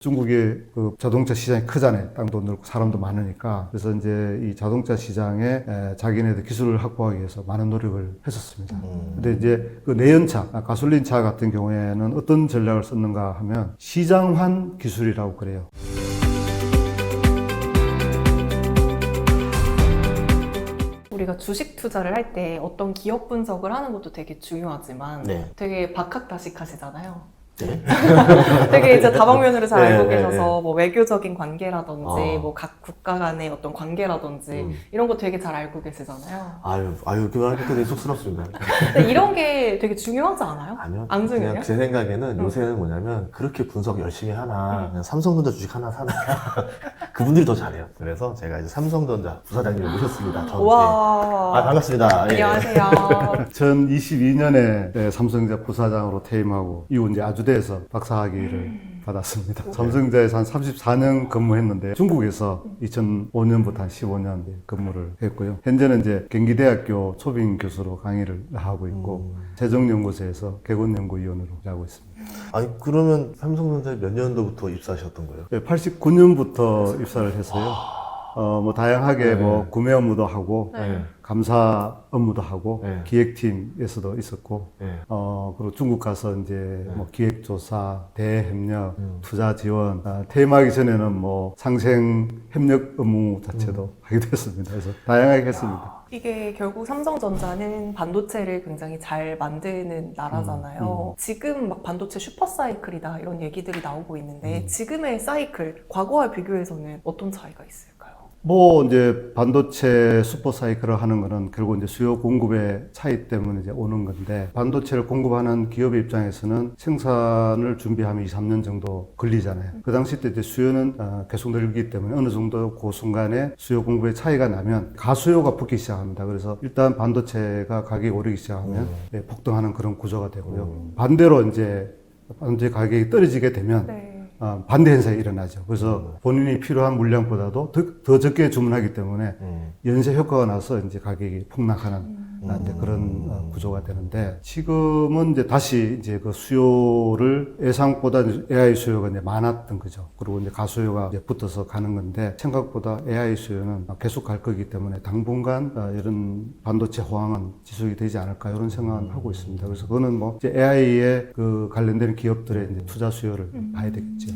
중국의 그 자동차 시장이 크잖아요. 땅도 넓고 사람도 많으니까. 그래서 이제 이 자동차 시장에 자기네들 기술을 확보하기 위해서 많은 노력을 했었습니다. 근데 이제 그 내연차, 가솔린 차 같은 경우에는 어떤 전략을 썼는가 하면 시장환 기술이라고 그래요. 우리가 주식 투자를 할 때 어떤 기업 분석을 하는 것도 되게 중요하지만 되게 박학다식하시잖아요. 네. 되게 이제 다방면으로 잘 알고 네, 계셔서 뭐 외교적인 관계라든지 어. 뭐 각 국가 간의 어떤 관계라든지 이런 거 되게 잘 알고 계시잖아요. 아유, 그만하니까 되게 쑥스럽습니다. 근데 이런 게 되게 중요하지 않아요? 아니요. 안 중요해요? 그냥 제 생각에는 요새는 뭐냐면 그렇게 분석 열심히 하나, 그냥 삼성전자 주식 하나 사나. 그분들이 더 잘해요. 그래서 제가 이제 삼성전자 부사장님을 모셨습니다. 와. 반갑습니다. 예. 안녕하세요. 2022년에 삼성전자 부사장으로 퇴임하고 이후 이제 아주대에서 박사학위를 받았습니다. 삼성전자에서 한 34년 근무했는데 중국에서 2005년부터 한 15년 근무를 했고요. 현재는 이제 경기대학교 초빙 교수로 강의를 하고 있고 재정연구소에서 개건연구위원으로 일하고 있습니다. 아니, 그러면 삼성전자 몇 년도부터 입사하셨던 거예요? 89년부터 입사를 했어요. 뭐 다양하게 뭐 구매 업무도 하고 감사 업무도 하고 기획팀에서도 있었고 그리고 중국 가서 이제 뭐 기획조사, 대협력, 투자 지원, 퇴임하기 전에는 뭐 상생 협력 업무 자체도 하게 됐습니다. 그래서 다양하게 했습니다. 이게 결국 삼성전자는 반도체를 굉장히 잘 만드는 나라잖아요. 지금 막 반도체 슈퍼사이클이다 이런 얘기들이 나오고 있는데 지금의 사이클, 과거와 비교해서는 어떤 차이가 있을까요? 뭐 이제 반도체 슈퍼 사이클을 하는 거는 결국 이제 수요 공급의 차이 때문에 이제 오는 건데, 반도체를 공급하는 기업의 입장에서는 생산을 준비하면 2, 3년 정도 걸리잖아요. 그 당시 때 이제 수요는 계속 늘기 때문에 어느 정도 그 순간에 수요 공급의 차이가 나면 가수요가 붙기 시작합니다. 그래서 일단 반도체가 가격이 오르기 시작하면 폭등하는 그런 구조가 되고요. 반대로 이제 반도체 가격이 떨어지게 되면 반대 현상이 일어나죠. 그래서 본인이 필요한 물량보다도 더 적게 주문하기 때문에 연쇄 효과가 나서 이제 가격이 폭락하는 이제 그런 구조가 되는데, 지금은 이제 다시 이제 그 수요를 예상보다 AI 수요가 이제 많았던 거죠. 그리고 이제 가수요가 이제 붙어서 가는 건데, 생각보다 AI 수요는 계속 갈 거기 때문에 당분간 이런 반도체 호황은 지속이 되지 않을까 이런 생각을 하고 있습니다. 그래서 그거는 뭐 이제 AI에 그 관련된 기업들의 이제 투자 수요를 봐야 되겠죠.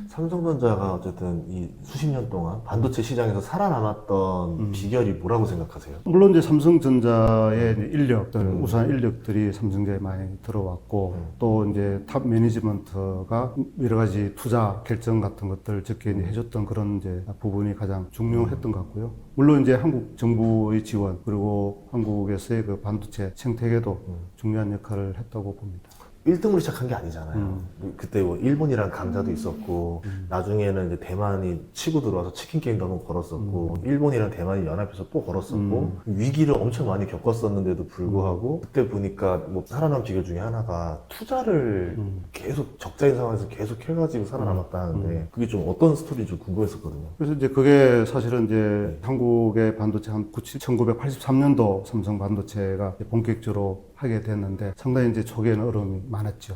삼성전자가 어쨌든 이 수십 년 동안 반도체 시장에서 살아남았던 비결이 뭐라고 생각하세요? 물론 이제 삼성전자의 이제 인력들, 우수한 인력들이 삼성전자에 많이 들어왔고, 또 이제 탑 매니지먼트가 여러 가지 투자 결정 같은 것들 적게 이제 해줬던 그런 이제 부분이 가장 중요했던 것 같고요. 물론 이제 한국 정부의 지원, 그리고 한국에서의 그 반도체 생태계도 중요한 역할을 했다고 봅니다. 1등으로 시작한 게 아니잖아요. 그때 뭐 일본이랑 강자도 있었고, 나중에는 이제 대만이 치고 들어와서 치킨 게임도 한번 걸었었고, 일본이랑 대만이 연합해서 또 걸었었고, 위기를 엄청 많이 겪었었는데도 불구하고, 그때 보니까 뭐 살아남은 비결 중에 하나가 투자를 계속 적자인 상황에서 계속 해가지고 살아남았다는데, 그게 좀 어떤 스토리인지 좀 궁금했었거든요. 그래서 이제 그게 사실은 이제 한국의 반도체 한 1983년도 삼성 반도체가 본격적으로 하게 됐는데, 상당히 이제 초기에는 어려움이 많았죠.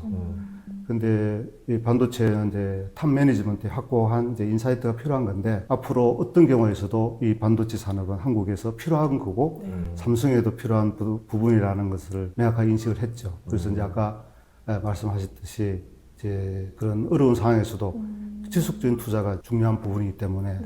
근데 이 반도체는 이제 탑 매니지먼트 확고한 이제 인사이트가 필요한 건데, 앞으로 어떤 경우에서도 이 반도체 산업은 한국에서 필요한 거고, 삼성에도 필요한 부분이라는 것을 명확하게 인식을 했죠. 그래서 이제 아까 말씀하셨듯이 이제 그런 어려운 상황에서도 지속적인 투자가 중요한 부분이기 때문에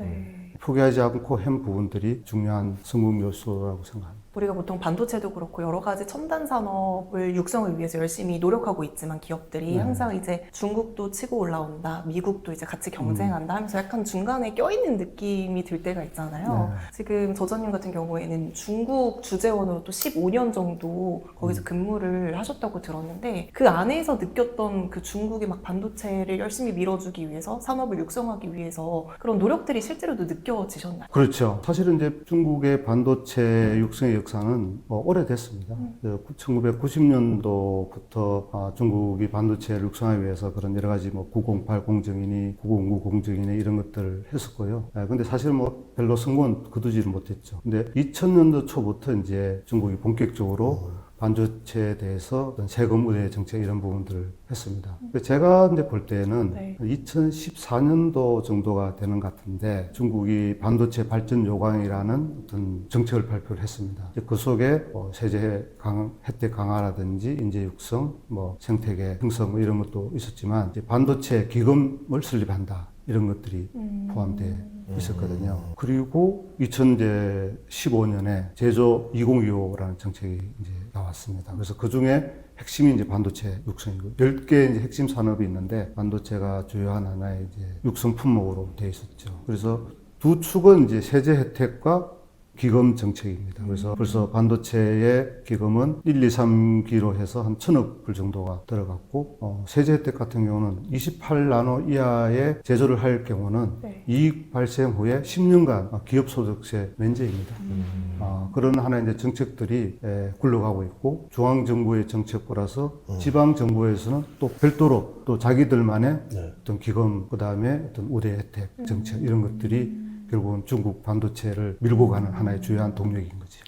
포기하지 않고 한 부분들이 중요한 성공 요소라고 생각합니다. 우리가 보통 반도체도 그렇고 여러 가지 첨단 산업을 육성을 위해서 열심히 노력하고 있지만 기업들이 항상 이제 중국도 치고 올라온다, 미국도 이제 같이 경쟁한다 하면서 약간 중간에 껴있는 느낌이 들 때가 있잖아요. 지금 저자님 같은 경우에는 중국 주재원으로 또 15년 정도 거기서 근무를 하셨다고 들었는데, 그 안에서 느꼈던 그 중국이 막 반도체를 열심히 밀어주기 위해서, 산업을 육성하기 위해서 그런 노력들이 실제로도 느껴지셨나요? 그렇죠. 사실은 이제 중국의 반도체 육성의 역사는 오래됐습니다. 1990년도부터 중국이 반도체를 육성하기 위해서 그런 여러 가지 뭐 908 공정이니 909 공정이니 이런 것들을 했었고요. 근데 사실 뭐 별로 성공은 거두지를 못했죠. 근데 2000년도 초부터 이제 중국이 본격적으로 반도체에 대해서 어떤 세금 우대 정책 이런 부분들을 했습니다. 제가 이제 볼 때는 네. 2014년도 정도가 되는 것 같은데 중국이 반도체 발전 요강이라는 어떤 정책을 발표를 했습니다. 그 속에 세제 혜택 강화라든지 인재 육성, 생태계 형성 이런 것도 있었지만 이제 반도체 기금을 설립한다. 이런 것들이 포함되어 있었거든요. 그리고 2015년에 제조 2025라는 정책이 이제 나왔습니다. 그래서 그 중에 핵심이 이제 반도체 육성이고 10개 이제 핵심 산업이 있는데 반도체가 주요한 하나의 이제 육성 품목으로 되어 있었죠. 그래서 두 축은 이제 세제 혜택과 기금 정책입니다. 그래서 벌써 반도체의 기금은 1, 2, 3기로 해서 한 1,000억 불 정도가 들어갔고 세제 혜택 같은 경우는 28나노 이하의 제조를 할 경우는 네. 이익 발생 후에 10년간 기업 소득세 면제입니다. 그런 하나의 이제 정책들이 굴러가고 있고 중앙 정부의 정책보라서 지방 정부에서는 또 별도로 또 자기들만의 네. 어떤 기금 그다음에 어떤 우대 혜택 정책 이런 것들이 결국은 중국 반도체를 밀고 가는 하나의 주요한 동력인 거지.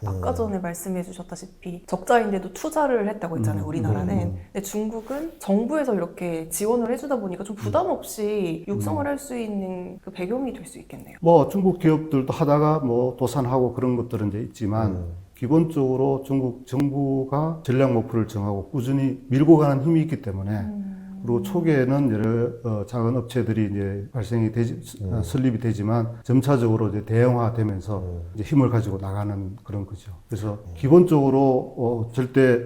아까 전에 말씀해 주셨다시피 적자인데도 투자를 했다고 했잖아요, 우리나라는. 근데 중국은 정부에서 이렇게 지원을 해주다 보니까 좀 부담 없이 육성을 할 수 있는 그 배경이 될 수 있겠네요. 중국 기업들도 하다가 도산하고 그런 것들은 이제 있지만 기본적으로 중국 정부가 전략 목표를 정하고 꾸준히 밀고 가는 힘이 있기 때문에 그리고 초기에는 여러 작은 업체들이 이제 설립이 되지만 점차적으로 이제 대형화되면서 이제 힘을 가지고 나가는 그런 거죠. 그래서 기본적으로 절대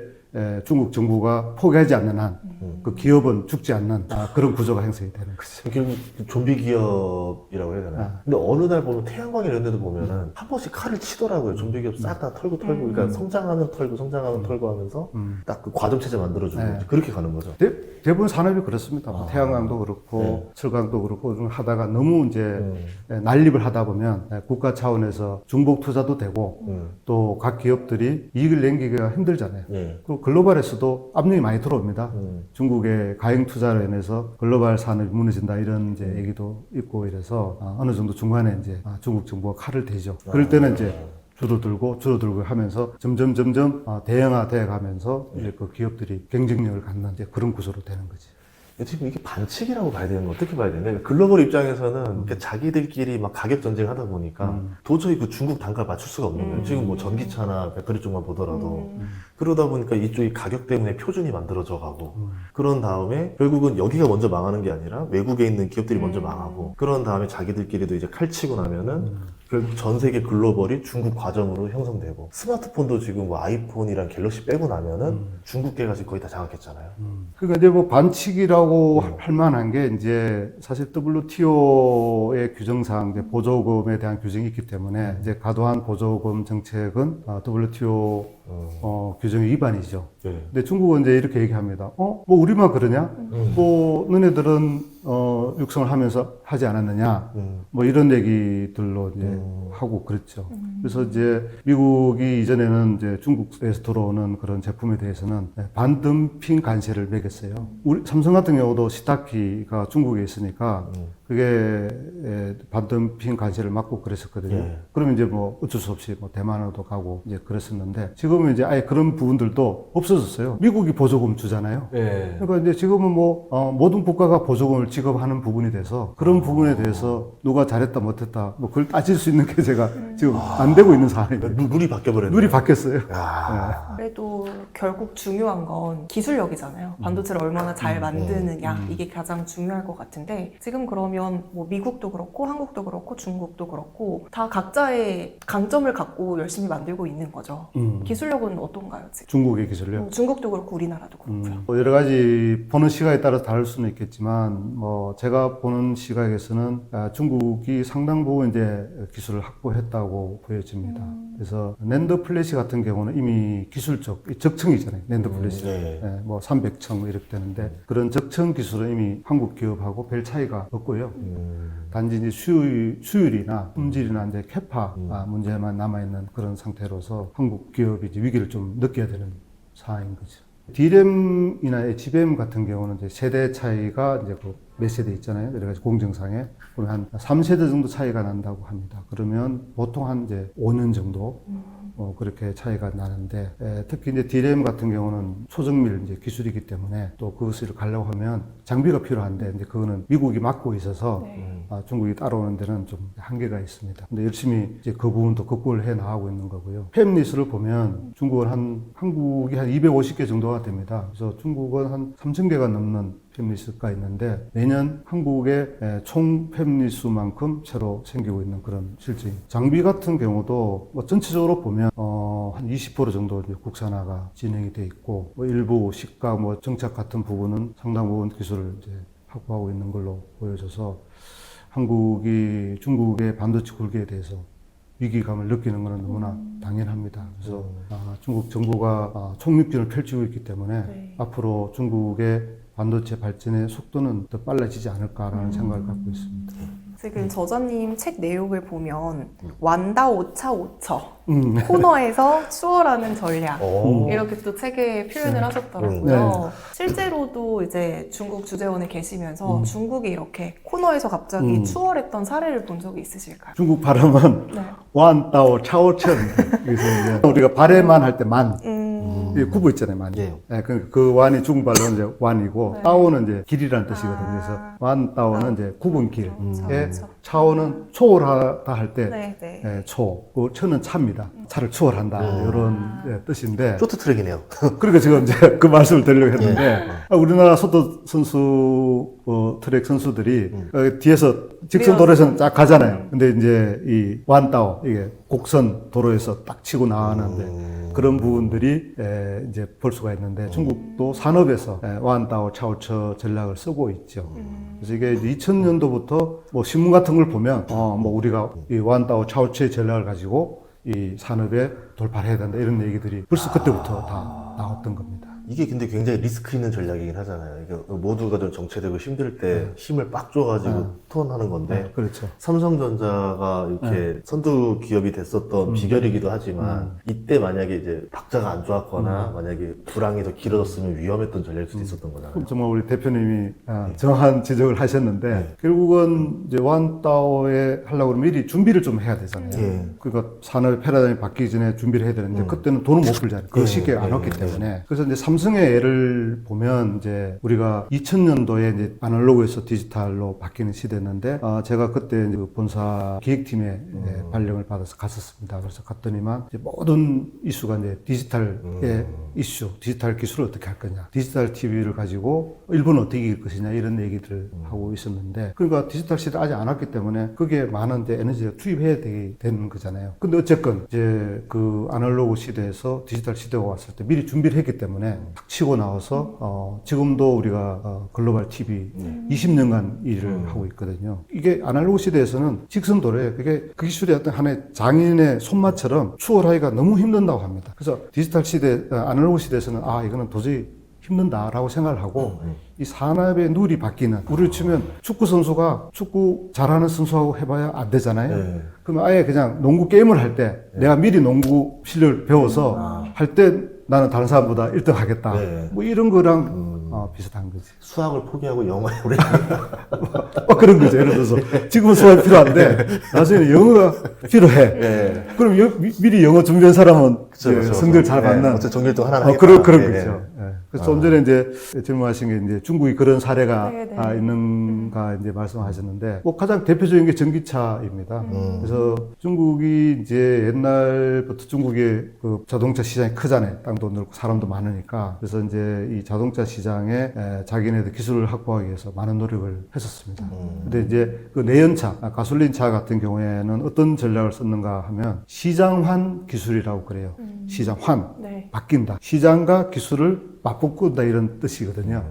중국 정부가 포기하지 않는 한 그 기업은 죽지 않는 그런 구조가 형성이 되는 거죠. 결국 좀비 기업이라고 해야 되나요? 근데 어느 날 보면 태양광 이런 데도 보면은 한 번씩 칼을 치더라고요. 좀비 기업 싹 다 털고 그러니까 성장하면 털고 하면서 딱 그 과점 체제 만들어주고 네. 그렇게 가는 거죠. 대부분 산업이 그렇습니다. 태양광도 그렇고 철강도 그렇고 하다가 너무 이제 난립을 하다 보면 국가 차원에서 중복 투자도 되고 또 각 기업들이 이익을 남기기가 힘들잖아요. 예. 그리고 글로벌에서도 압력이 많이 들어옵니다. 중국의 가행 투자로 인해서 글로벌 산업이 무너진다 이런 이제 얘기도 있고 이래서 어느 정도 중간에 이제 중국 정부가 칼을 대죠. 그럴 때는 이제 줄어들고 하면서 점점 대형화돼 가면서 이제 그 기업들이 경쟁력을 갖는 이제 그런 구조로 되는 거지. 지금 이게 반칙이라고 봐야 되는 거 어떻게 봐야 되나? 글로벌 입장에서는 그러니까 자기들끼리 막 가격 전쟁 하다 보니까 도저히 그 중국 단가를 맞출 수가 없는 거예요. 지금 뭐 전기차나 배터리 쪽만 보더라도 그러다 보니까 이쪽이 가격 때문에 표준이 만들어져 가고 그런 다음에 결국은 여기가 먼저 망하는 게 아니라 외국에 있는 기업들이 먼저 망하고 그런 다음에 자기들끼리도 이제 칼치고 나면은 결국 전 세계 글로벌이 중국 과점으로 형성되고 스마트폰도 지금 뭐 아이폰이랑 갤럭시 빼고 나면은 중국계가 지금 거의 다 장악했잖아요. 그러니까 이제 반칙이라고 할 만한 게 이제 사실 WTO의 규정상 이제 보조금에 대한 규정이 있기 때문에 이제 과도한 보조금 정책은 WTO 규정의 위반이죠. 네. 근데 중국은 이제 이렇게 얘기합니다. 뭐 우리만 그러냐? 뭐 너네들은 육성을 하면서 하지 않았느냐? 뭐 이런 얘기들로 이제 하고 그랬죠. 그래서 이제 미국이 이전에는 이제 중국에서 들어오는 그런 제품에 대해서는 반덤핑 관세를 매겼어요. 우리 삼성 같은 경우도 시타키가 중국에 있으니까 그게 반덤핑 관세를 막고 그랬었거든요. 예. 그러면 이제 뭐 어쩔 수 없이 뭐 대만으로도 가고 이제 그랬었는데 지금은 이제 아예 그런 부분들도 없어졌어요. 미국이 보조금 주잖아요. 네. 그러니까 이제 지금은 모든 국가가 보조금을 지급하는 부분이 돼서 그런 부분에 대해서 누가 잘했다 못했다 뭐 그걸 따질 수 있는 게 제가 지금 안 되고 있는 상황입니다. 룰이 바뀌어버렸네요. 룰이 바뀌었어요. 그래도 결국 중요한 건 기술력이잖아요. 반도체를 얼마나 잘 만드느냐 이게 가장 중요할 것 같은데 지금 그러면 뭐 미국도 그렇고 한국도 그렇고 중국도 그렇고 다 각자의 강점을 갖고 열심히 만들고 있는 거죠. 기술력은 어떤가요 지금? 중국의 기술력. 중국도 그렇고 우리나라도 그렇고요. 뭐 여러 가지 보는 시각에 따라서 다를 수는 있겠지만 뭐 제가 보는 시각에서는 중국이 상당 부분 이제 기술을 확보했다고 보여집니다. 그래서 낸더 플래시 같은 경우는 이미 기술적 적층이잖아요. 낸더 플래시. 네. 뭐 300층 이렇게 되는데 그런 적층 기술은 이미 한국 기업하고 별 차이가 없고요. 단지 이제 수율이나 품질이나 이제 캐파 문제만 남아있는 그런 상태로서 한국 기업이 이제 위기를 좀 느껴야 되는 상황인 거죠. D램이나 HBM 같은 경우는 이제 세대 차이가 이제 몇 세대 있잖아요. 여러 가지 공정상에. 그러면 한 3세대 정도 차이가 난다고 합니다. 그러면 보통 한 이제 5년 정도 그렇게 차이가 나는데 특히 이제 DRAM 같은 경우는 초정밀 이제 기술이기 때문에 또 그것을 가려고 하면 장비가 필요한데 이제 그거는 미국이 막고 있어서 네. 중국이 따라오는 데는 좀 한계가 있습니다. 근데 열심히 이제 그 부분도 극복을 해 나가고 있는 거고요. 팹리스를 보면 중국은 한국이 한 250개 정도가 됩니다. 그래서 중국은 한 3,000개가 넘는 팹리스가 있는데 매년 한국의 총 팹리스만큼 새로 생기고 있는 그런 실정입니다. 장비 같은 경우도 뭐 전체적으로 보면 한 20% 정도 이제 국산화가 진행이 돼 있고 뭐 일부 시가 뭐 정착 같은 부분은 상당 부분 기술을 이제 확보하고 있는 걸로 보여져서 한국이 중국의 반도체 굴기에 대해서 위기감을 느끼는 것은 너무나 당연합니다. 그래서 중국 정부가 총립전을 펼치고 있기 때문에 네. 앞으로 중국의 반도체 발전의 속도는 더 빨라지지 않을까라는 생각을 갖고 있습니다. 지금 저자님 책 내용을 보면 완다 오차 오처 음. 코너에서 추월하는 전략 오. 이렇게 또 책에 표현을 하셨더라고요. 네. 실제로도 이제 중국 주재원에 계시면서 음. 중국이 이렇게 코너에서 갑자기 음. 추월했던 사례를 본 적이 있으실까요? 중국 발음은 네. 완따오 차오천. 그래서 이제 우리가 발해만 할 때 만. 이 구부 있잖아요, 만이. 예. 그 완이 중국발로 이제 완이고, 네. 따오는 이제 길이라는 뜻이거든요. 아. 그래서 완, 따오는 이제 구분 길. 예, 그렇죠. 차오는 초월하다 할 때, 네, 네. 예, 초. 그 초는 차입니다. 차를 추월한다. 이런 뜻인데. 쇼트트랙이네요. 그러니까 지금 이제 그 말씀을 드리려고 했는데, 예. 우리나라 소도 선수, 트랙 선수들이 뒤에서 직선 도로에서는 쫙 가잖아요. 근데 이제 이 완따오, 이게 곡선 도로에서 딱 치고 나가는데, 그런 부분들이 이제 볼 수가 있는데 중국도 산업에서 완따오 차오처 전략을 쓰고 있죠. 그래서 이게 2000년도부터 뭐 신문 같은 걸 보면 뭐 우리가 이 완따오 차오처의 전략을 가지고 이 산업에 돌파를 해야 된다 이런 얘기들이 벌써 그때부터 다 나왔던 겁니다. 이게 근데 굉장히 리스크 있는 전략이긴 하잖아요. 이게 모두가 좀 정체되고 힘들 때 힘을 빡 줘가지고 톤하는 건데 그렇죠. 삼성전자가 이렇게 선두 기업이 됐었던 비결이기도 하지만 이때 만약에 이제 박자가 안 좋았거나 만약에 불황이 더 길어졌으면 위험했던 전략일 수도 있었던 거잖아요. 그럼 정말 우리 대표님이 정확한 지적을 하셨는데 결국은 이제 완따오에 하려고 그러면 미리 준비를 좀 해야 되잖아요. 예. 그러니까 산업의 패러다임이 바뀌기 전에 준비를 해야 되는데 그때는 돈을 못 벌잖아요. 그 시기에 안 왔기 때문에. 그래서 이제 삼성의 예를 보면 이제 우리가 2000년도에 이제 아날로그에서 디지털로 바뀌는 시대였는데 제가 그때 이제 그 본사 기획팀에 발령을 받아서 갔었습니다. 그래서 갔더니만 이제 모든 이슈가 이제 디지털의 이슈, 디지털 기술을 어떻게 할 거냐, 디지털 TV를 가지고 일본은 어떻게 이길 것이냐 이런 얘기들을 하고 있었는데 그러니까 디지털 시대 아직 안 왔기 때문에 거기에 많은 이제 에너지가 투입해야 되는 거잖아요. 근데 어쨌건 이제 그 아날로그 시대에서 디지털 시대가 왔을 때 미리 준비를 했기 때문에 탁 치고 나와서 지금도 우리가 글로벌 TV 20년간 일을 하고 있거든요. 이게 아날로그 시대에서는 직선 도로에 그게 그 기술이 어떤 하나의 장인의 손맛처럼 추월하기가 너무 힘든다고 합니다. 그래서 디지털 시대, 아날로그 시대에서는 이거는 도저히 힘든다라고 생각을 하고 이 산업의 룰이 바뀌는 우리를 치면 축구 선수가 축구 잘하는 선수하고 해봐야 안 되잖아요. 네. 그러면 아예 그냥 농구 게임을 할 때 내가 미리 농구 실력을 배워서 할 때 나는 다른 사람보다 1등 하겠다. 네. 뭐 이런 거랑 비슷한 거지. 수학을 포기하고 영어에 오래 그런 거죠. 예를 들어서 지금은 수학이 필요한데 나중에는 영어가 필요해. 네. 그럼 미리 영어 준비한 사람은 그쵸. 성적을 잘 받는 어쨌든 정일동 하나 하겠다. 그런 네. 거죠. 예. 그래서 좀 전에 이제 질문하신 게 이제 중국이 그런 사례가 네, 네. 있는가 이제 말씀하셨는데 뭐 가장 대표적인 게 전기차입니다. 그래서 중국이 이제 옛날부터 중국의 그 자동차 시장이 크잖아요. 땅도 넓고 사람도 많으니까. 그래서 이제 이 자동차 시장에 자기네들 기술을 확보하기 위해서 많은 노력을 했었습니다. 근데 이제 그 내연차, 가솔린차 같은 경우에는 어떤 전략을 썼는가 하면 시장환 기술이라고 그래요. 시장환. 네. 바뀐다. 시장과 기술을 맞붙는다 이런 뜻이거든요.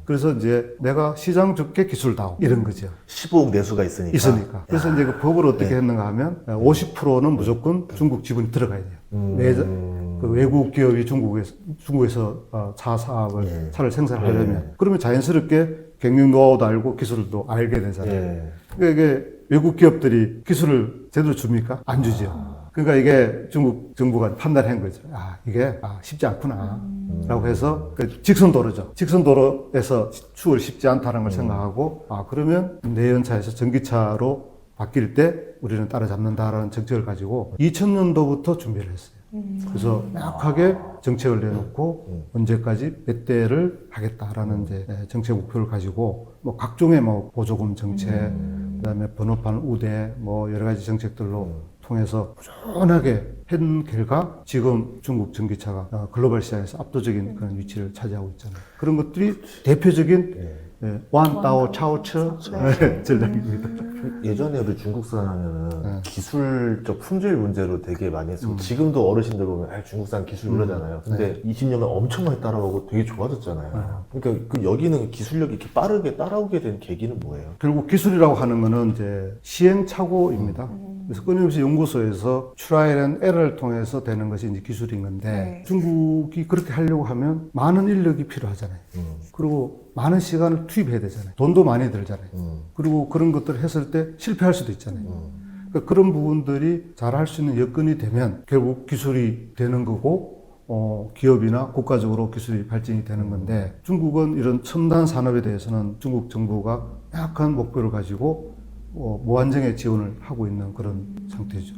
그래서 이제 내가 시장 좋게 기술다오 이런 거죠. 15억 내수가 있으니까. 그래서 이제 그 법을 어떻게 했는가 하면 50%는 무조건 중국 지분이 들어가야 돼요. 그 외국 기업이 중국에서 차 사업을 차를 생산하려면 그러면 자연스럽게 경영 노하우도 알고 기술도 알게 되잖아요. 그러니까 이게 외국 기업들이 기술을 제대로 줍니까? 안 주죠. 그러니까 이게 중국 정부가 판단한 거죠. 이게 쉽지 않구나. 라고 해서 그 직선도로죠. 직선도로에서 추월 쉽지 않다는 걸 생각하고 그러면 내연차에서 전기차로 바뀔 때 우리는 따라잡는다라는 정책을 가지고 2000년도부터 준비를 했어요. 그래서 명확하게 정책을 내놓고 언제까지 몇 대를 하겠다라는 이제 정책 목표를 가지고 뭐 각종의 뭐 보조금 정책, 그다음에 번호판 우대 뭐 여러 가지 정책들로 통해서 꾸준하게 한 결과 지금 중국 전기차가 글로벌 시장에서 압도적인 그런 위치를 차지하고 있잖아요. 그런 것들이 대표적인 완다오 차오처 전략입니다. 예전에 우리 중국산 하면은 기술적 품질 문제로 되게 많이 했었고 지금도 어르신들 보면 중국산 기술 이러잖아요. 근데 20년간 엄청 많이 따라오고 되게 좋아졌잖아요. 그러니까 그 여기는 기술력이 이렇게 빠르게 따라오게 된 계기는 뭐예요? 결국 기술이라고 하는 거는 이제 시행착오입니다. 그래서 끊임없이 연구소에서 트라이얼 앤 에러를 통해서 되는 것이 이제 기술인 건데 네. 중국이 그렇게 하려고 하면 많은 인력이 필요하잖아요. 그리고 많은 시간을 투입해야 되잖아요. 돈도 많이 들잖아요. 그리고 그런 것들을 했을 때 실패할 수도 있잖아요. 그러니까 그런 부분들이 잘 할 수 있는 여건이 되면 결국 기술이 되는 거고 기업이나 국가적으로 기술이 발전이 되는 건데 중국은 이런 첨단 산업에 대해서는 중국 정부가 명확한 목표를 가지고 무한정의 지원을 하고 있는 그런 상태죠.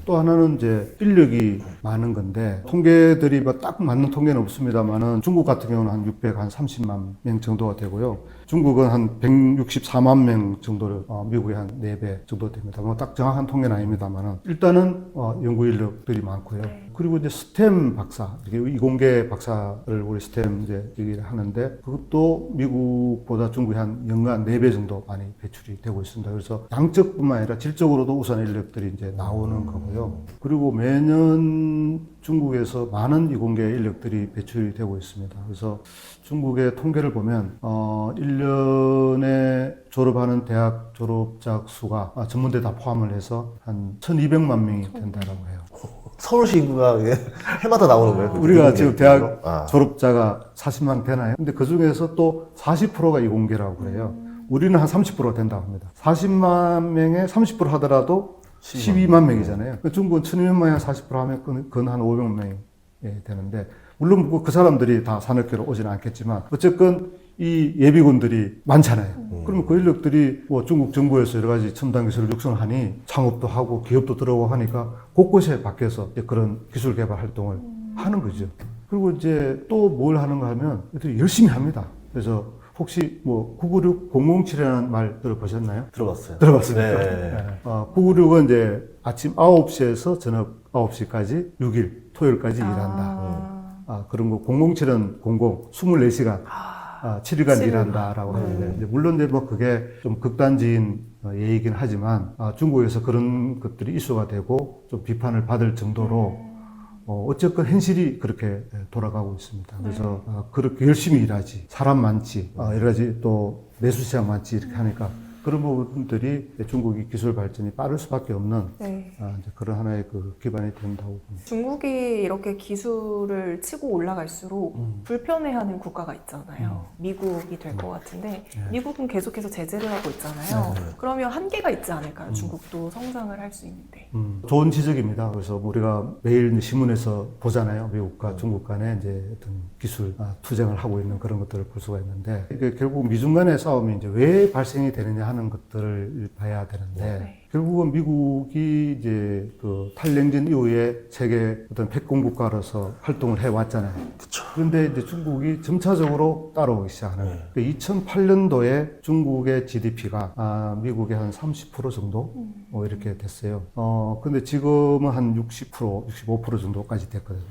또 하나는 이제 인력이 많은 건데 통계들이 뭐 딱 맞는 통계는 없습니다만은 중국 같은 경우는 한 630만 명 정도가 되고요. 중국은 한 164만 명 정도를 미국의 한 4배 정도 됩니다. 뭐 딱 정확한 통계는 아닙니다만은 일단은 연구 인력들이 많고요. 그리고 이제 스템 박사, 이렇게 이공계 박사를 우리 스템 이제 얘기를 하는데 그것도 미국보다 중국이 한 연간 4배 정도 많이 배출이 되고 있습니다. 그래서 양적뿐만 아니라 질적으로도 우수한 인력들이 이제 나오는 거고요. 그리고 매년 중국에서 많은 이공계 인력들이 배출이 되고 있습니다. 그래서 중국의 통계를 보면 1년에 졸업하는 대학 졸업자 수가 전문대 다 포함을 해서 한 1200만 명이 된다라고 해요. 서울시 인구가 해마다 나오는 거예요? 우리가 지금 대학 아. 졸업자가 40만 되나요? 근데 그 중에서 또 40%가 이공계라고 그래요. 우리는 한 30% 된다고 합니다. 40만 명에 30% 하더라도 12만 명이잖아요. 중국은 1200만에 40% 하면 그건 한 500만 명이 되는데, 물론 그 사람들이 다 산업계로 오지는 않겠지만, 어쨌건 이 예비군들이 많잖아요. 그러면 그 인력들이 뭐 중국 정부에서 여러 가지 첨단 기술을 육성하니 창업도 하고 기업도 들어오고 하니까 곳곳에 밖에서 이제 그런 기술 개발 활동을 하는 거죠. 그리고 이제 또 뭘 하는가 하면 애들이 열심히 합니다. 그래서 혹시 뭐 996 007이라는 말 들어보셨나요? 들어봤어요. 들어봤습니까? 네. 996은 이제 아침 9시에서 저녁 9시까지 6일, 토요일까지 일한다. 그런 거 007은 24시간 7일간 일한다라고 하는데 이제 물론 이제 뭐 그게 좀 극단적인 예이긴 하지만 중국에서 그런 것들이 이슈가 되고 좀 비판을 받을 정도로 어쨌건 현실이 그렇게 돌아가고 있습니다. 그래서 그렇게 열심히 일하지, 사람 많지, 여러 가지 또 내수 시장 많지 이렇게 하니까 그런 부분들이 중국이 기술 발전이 빠를 수밖에 없는 이제 그런 하나의 그 기반이 된다고 봅니다. 중국이 이렇게 기술을 치고 올라갈수록 불편해하는 국가가 있잖아요. 미국이 될 것 같은데 미국은 계속해서 제재를 하고 있잖아요. 그러면 한계가 있지 않을까요? 중국도 성장을 할 수 있는데. 좋은 지적입니다. 그래서 우리가 매일 이제 신문에서 보잖아요. 미국과 중국 간에 이제 어떤 기술 투쟁을 하고 있는 그런 것들을 볼 수가 있는데 이게 결국 미중 간의 싸움이 이제 왜 발생이 되느냐 하는 것들을 봐야 되는데 결국은 미국이 이제 그 탈냉전 이후에 세계 어떤 패권 국가로서 활동을 해왔잖아요. 그쵸. 그런데 이제 중국이 점차적으로 따라오기 시작하는. 2008년도에 중국의 GDP가 미국의 한 30% 정도 이렇게 됐어요. 근데 지금은 한 60%, 65% 정도까지 됐거든요.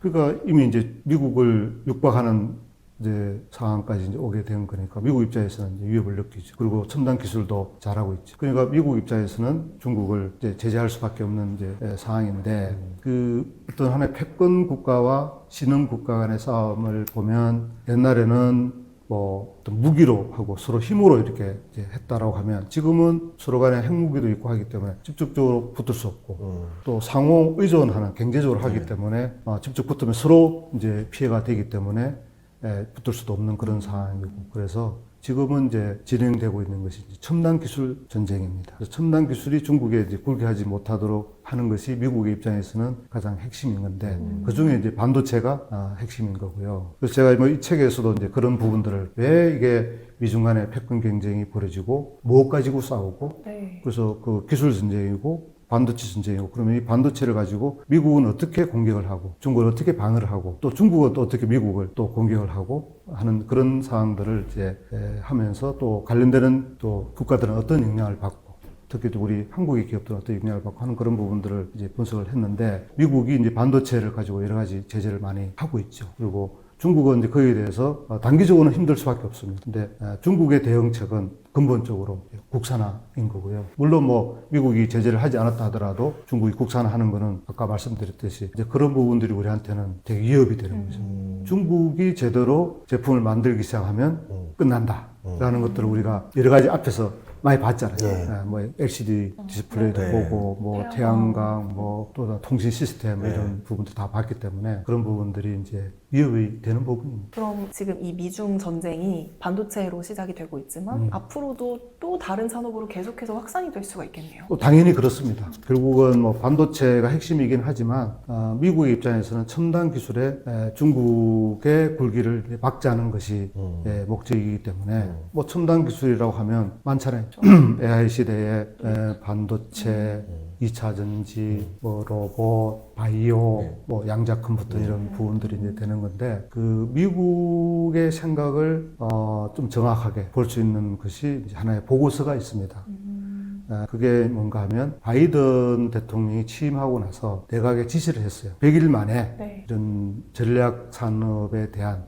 그러니까 이미 이제 미국을 육박하는 이제 상황까지 이제 오게 된 거니까 미국 입장에서는 이제 위협을 느끼죠. 그리고 첨단 기술도 잘하고 있죠. 그러니까 미국 입장에서는 중국을 이제 제재할 수밖에 없는 이제 상황인데 그 어떤 하나의 패권 국가와 신흥 국가 간의 싸움을 보면 옛날에는 뭐 어떤 무기로 하고 서로 힘으로 이렇게 이제 했다라고 하면 지금은 서로 간에 핵무기도 있고 하기 때문에 직접적으로 붙을 수 없고 또 상호 의존하는 경제적으로 하기 때문에 직접 붙으면 서로 이제 피해가 되기 때문에 붙을 수도 없는 그런 상황이고 그래서 지금은 이제 진행되고 있는 것이 이제 첨단 기술 전쟁입니다. 그래서 첨단 기술이 중국에 이제 굴개하지 못하도록 하는 것이 미국의 입장에서는 가장 핵심인 건데 그 중에 이제 반도체가 핵심인 거고요. 그래서 제가 뭐 이 책에서도 이제 그런 부분들을 왜 이게 미중 간의 패권 경쟁이 벌어지고 무엇 가지고 싸우고 네. 그래서 그 기술 전쟁이고 반도체 전쟁이고 그러면 이 반도체를 가지고 미국은 어떻게 공격을 하고 중국은 어떻게 방어를 하고 또 중국은 또 어떻게 미국을 또 공격을 하고 하는 그런 상황들을 이제 하면서 또 관련되는 또 국가들은 어떤 영향을 받고 특히 또 우리 한국의 기업들은 어떤 영향을 받고 하는 그런 부분들을 이제 분석을 했는데 미국이 이제 반도체를 가지고 여러 가지 제재를 많이 하고 있죠. 그리고 중국은 이제 거기에 대해서 단기적으로는 힘들 수밖에 없습니다. 근데 중국의 대응책은 근본적으로 국산화인 거고요. 물론 뭐 미국이 제재를 하지 않았다 하더라도 중국이 국산화하는 거는 아까 말씀드렸듯이 이제 그런 부분들이 우리한테는 되게 위협이 되는 거죠. 중국이 제대로 제품을 만들기 시작하면 끝난다라는 것들을 우리가 여러 가지 앞에서 많이 봤잖아요. 뭐 LCD 디스플레이도 보고 뭐 태양광 뭐 또 통신 시스템 이런 부분도 다 봤기 때문에 그런 부분들이 이제 위협이 되는 부분입니다. 그럼 지금 이 미중 전쟁이 반도체로 시작이 되고 있지만 앞으로도 또 다른 산업으로 계속해서 확산이 될 수가 있겠네요. 당연히 그렇습니다. 결국은 뭐 반도체가 핵심이긴 하지만 미국의 입장에서는 첨단 기술에 중국의 굴기를 막자는 것이 목적이기 때문에 뭐 첨단 기술이라고 하면 많잖아요. AI 시대에 반도체, 2차 전지, 뭐 로봇, 바이오, 뭐 양자 컴퓨터 이런 부분들이 이제 되는 건데 그 미국의 생각을 좀 정확하게 볼 수 있는 것이 이제 하나의 보고서가 있습니다. 그게 뭔가 하면 바이든 대통령이 취임하고 나서 내각에 지시를 했어요. 100일 만에 이런 전략 산업에 대한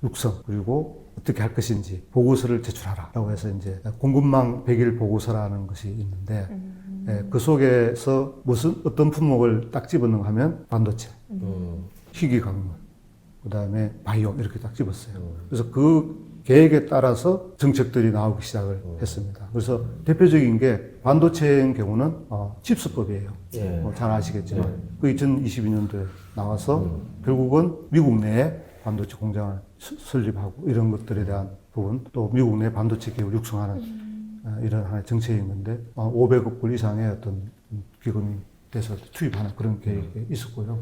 육성 그리고 어떻게 할 것인지 보고서를 제출하라라고 해서 이제 공급망 100일 보고서라는 것이 있는데 그 속에서 어떤 품목을 딱 집어넣는가 하면 반도체, 희귀광물, 그다음에 바이오 이렇게 딱 집었어요. 그래서 그 계획에 따라서 정책들이 나오기 시작을 했습니다. 그래서 대표적인 게 반도체인 경우는 칩스법이에요. 잘 아시겠지만 그 2022년도에 나와서 결국은 미국 내에 반도체 공장을 설립하고 이런 것들에 대한 부분 또 미국 내 반도체 기업을 육성하는 이런 하나의 정책인 건데 500억 불 이상의 어떤 기금이 돼서 투입하는 그런 계획이 있었고요.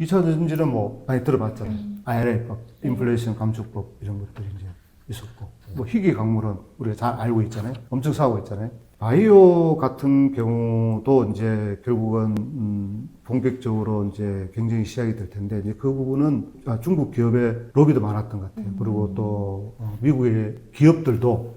2차 전지는 뭐 많이 들어봤잖아요. IRA법, 인플레이션 감축법 이런 것들이 이제 있었고 뭐 희귀 광물은 우리가 잘 알고 있잖아요. 엄청 사고 있잖아요. 바이오 같은 경우도 이제 결국은 본격적으로 이제 경쟁이 시작이 될 텐데 이제 그 부분은 중국 기업의 로비도 많았던 것 같아요. 그리고 또 미국의 기업들도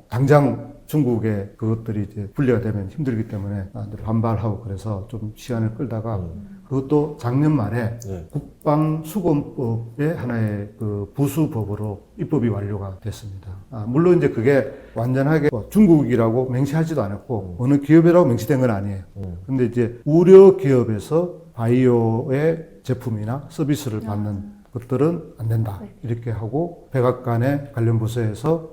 당장 중국에 그것들이 이제 분리가 되면 힘들기 때문에 반발하고 그래서 좀 시간을 끌다가 그것도 작년 말에 국방수권법의 하나의 그 부수법으로 입법이 완료가 됐습니다. 물론 이제 그게 완전하게 중국이라고 맹시하지도 않았고 어느 기업이라고 맹시된 건 아니에요. 근데 이제 우려 기업에서 바이오의 제품이나 서비스를 받는 것들은 안 된다. 이렇게 하고 백악관의 관련 부서에서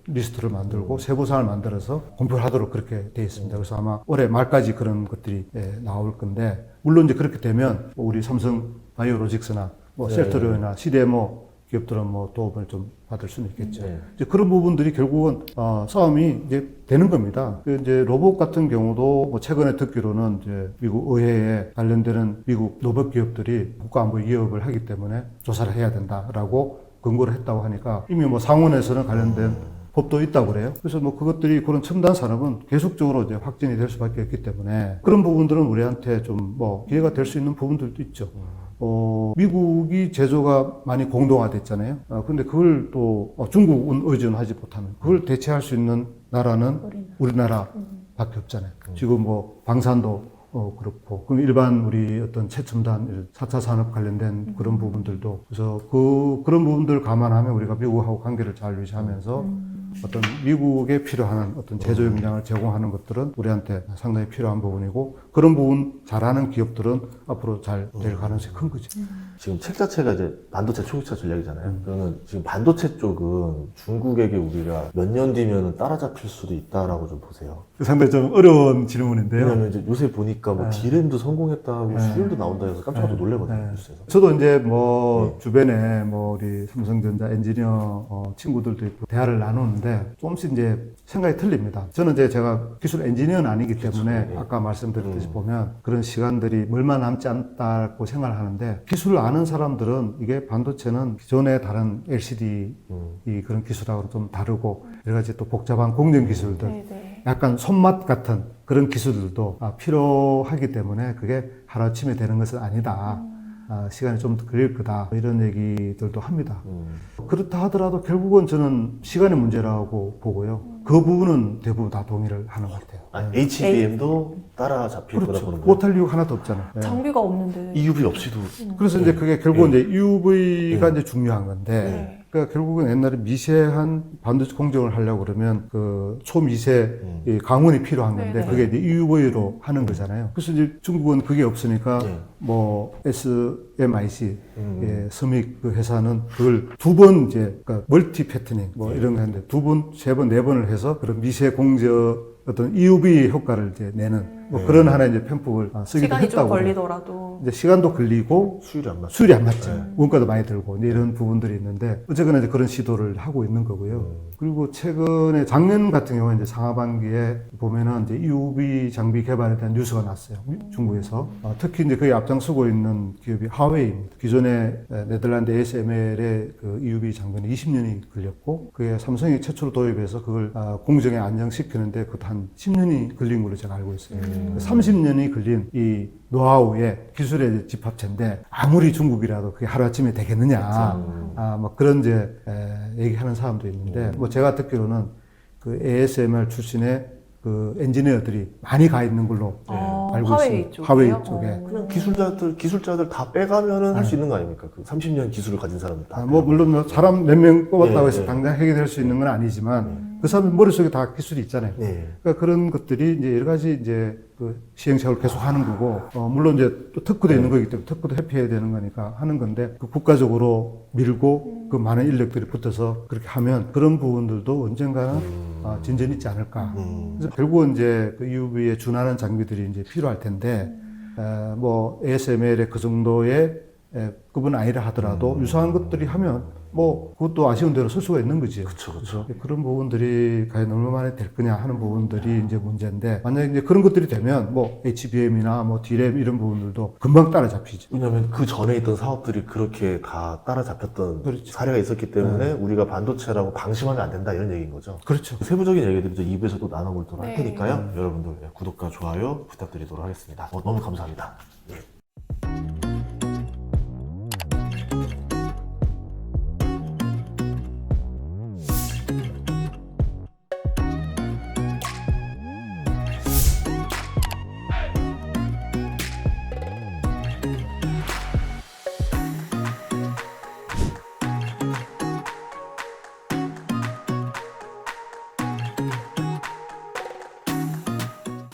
리스트를 만들고 세부사항을 만들어서 공표를 하도록 그렇게 되어 있습니다. 그래서 아마 올해 말까지 그런 것들이 나올 건데 물론 이제 그렇게 되면 우리 삼성 바이오로직스나 뭐 셀트리온이나 CDMO 기업들은 뭐 도움을 좀 받을 수는 있겠죠. 이제 그런 부분들이 결국은 싸움이 이제 되는 겁니다. 이제 로봇 같은 경우도 뭐 최근에 듣기로는 이제 미국 의회에 관련되는 미국 로봇 기업들이 국가안보 위협을 하기 때문에 조사를 해야 된다라고 권고를 했다고 하니까 이미 뭐 상원에서는 관련된 법도 있다고 그래요. 그래서 뭐 그것들이 그런 첨단 산업은 계속적으로 이제 확진이 될 수밖에 없기 때문에 그런 부분들은 우리한테 좀 뭐 기회가 될 수 있는 부분들도 있죠. 미국이 제조가 많이 공동화됐잖아요. 근데 그걸 또 중국은 의존하지 못하면 그걸 대체할 수 있는 나라는 우리나라밖에 없잖아요. 지금 뭐 방산도 그렇고 그럼 일반 우리 어떤 최첨단 4차 산업 관련된 그런 부분들도 그래서 그런 부분들을 감안하면 우리가 미국하고 관계를 잘 유지하면서 어떤 미국에 필요한 어떤 제조 역량을 제공하는 것들은 우리한테 상당히 필요한 부분이고 그런 부분 잘하는 기업들은 앞으로 잘 될 가능성이 큰 거죠. 지금 책 자체가 이제 반도체 초기화 전략이잖아요. 그러면 지금 반도체 쪽은 중국에게 우리가 몇 년 뒤면 따라잡힐 수도 있다라고 좀 보세요. 상당히 좀 어려운 질문인데요. 왜냐면 이제 요새 보니까 뭐 D램도 성공했다고 수율도 나온다 해서 깜짝 놀래거든요. 뉴스에서. 저도 이제 뭐 주변에 뭐 우리 삼성전자 엔지니어 친구들도 있고 대화를 나누는데 조금씩 이제 생각이 틀립니다. 저는 이제 제가 기술 엔지니어는 아니기 때문에 아까 말씀드렸듯이 보면 그런 시간들이 얼마 남지 않다고 생각을 하는데 기술을 아는 사람들은 이게 반도체는 기존의 다른 LCD 이 그런 기술하고는 좀 다르고 여러 가지 또 복잡한 공정 기술들 네네. 약간 손맛 같은 그런 기술들도 필요하기 때문에 그게 하루아침에 되는 것은 아니다. 시간이 좀 더 걸릴 거다. 이런 얘기들도 합니다. 그렇다 하더라도 결국은 저는 시간의 문제라고 보고요. 그 부분은 대부분 다 동의를 하는 것 같아요. HBM도 따라잡힐 거다 그렇죠. 보는 거예요. 못할 이유가 하나도 없잖아요. 예. 장비가 없는데. EUV 없이도 그래서 이제 그게 결국은 이제 UV가 이제 중요한 건데, 네. 그러니까 결국은 옛날에 미세한 반도체 공정을 하려고 그러면 그 초미세 이 강원이 필요한 건데, 네. 그게 이제 UV로 하는 거잖아요. 그래서 이제 중국은 그게 없으니까 네. 뭐 SMIC, 예, 스믹 그 회사는 그걸 두 번 이제 그러니까 멀티 패터닝 뭐 이런 거 하는데 두 번, 세 번, 네 번을 해서 그런 미세 공정 어떤 EUV 효과를 이제 내는 뭐 그런 하나의 이제 편법을 쓰기도 시간이 좀 했다고. 걸리더라도. 이제 시간도 걸리고 수율이 안 맞죠. 수율이 안 맞죠. 원가도 많이 들고 이제 이런 부분들이 있는데 어쨌거나 이제 그런 시도를 하고 있는 거고요. 그리고 최근에 작년 같은 경우에 이제 상하반기에 보면은 이제 EUV 장비 개발에 대한 뉴스가 났어요. 중국에서 특히 이제 거기 앞장서고 있는 기업이 하웨이입니다. 기존에 네덜란드 ASML의 그 EUV 장비는 20년이 걸렸고 그게 삼성이 최초로 도입해서 그걸 공정에 안정시키는데 그것도 한 10년이 걸린 걸로 제가 알고 있어요. 30년이 걸린 이 노하우의 기술의 집합체인데 아무리 중국이라도 그게 하루아침에 되겠느냐 뭐 그런 이제 얘기하는 사람도 있는데 뭐 제가 듣기로는 그 ASML 출신의 그 엔지니어들이 많이 가 있는 걸로 알고 하웨이 있습니다. 쪽이요? 하웨이 쪽에. 그냥 기술자들 다 빼가면은 할 수 있는 거 아닙니까? 그 30년 기술을 가진 사람들 다. 뭐 물론 뭐 사람 몇 명 뽑았다고 예, 해서 예. 당장 해결될 수 있는 건 아니지만 그 사람 머릿속에 다 기술이 있잖아요. 네. 그러니까 그런 것들이 이제 여러 가지 이제 그 시행착오를 계속 하는 거고, 물론 이제 또 특구도 있는 거기 때문에 특구도 회피해야 되는 거니까 하는 건데, 그 국가적으로 밀고 그 많은 인력들이 붙어서 그렇게 하면 그런 부분들도 언젠가는 진전이 있지 않을까. 그래서 결국은 이제 그 EUV에 준하는 장비들이 이제 필요할 텐데, 뭐 ASML의 그 정도의 급은 아니라 하더라도 유사한 것들이 하면 뭐 그것도 아쉬운 대로 쓸 수가 있는 거지. 그렇죠. 그런 부분들이 과연 얼마만에 될 거냐 하는 부분들이 이제 문제인데 만약에 이제 그런 것들이 되면 뭐 HBM이나 뭐 D램 이런 부분들도 금방 따라잡히죠. 왜냐면 그 전에 있던 사업들이 그렇게 다 따라잡혔던 그렇죠. 사례가 있었기 때문에 우리가 반도체라고 방심하면 안 된다 이런 얘기인 거죠. 그렇죠. 세부적인 얘기들은 이제 2부에서 또 나눠보도록 할 네. 테니까요. 여러분들 구독과 좋아요 부탁드리도록 하겠습니다. 너무 감사합니다. 예.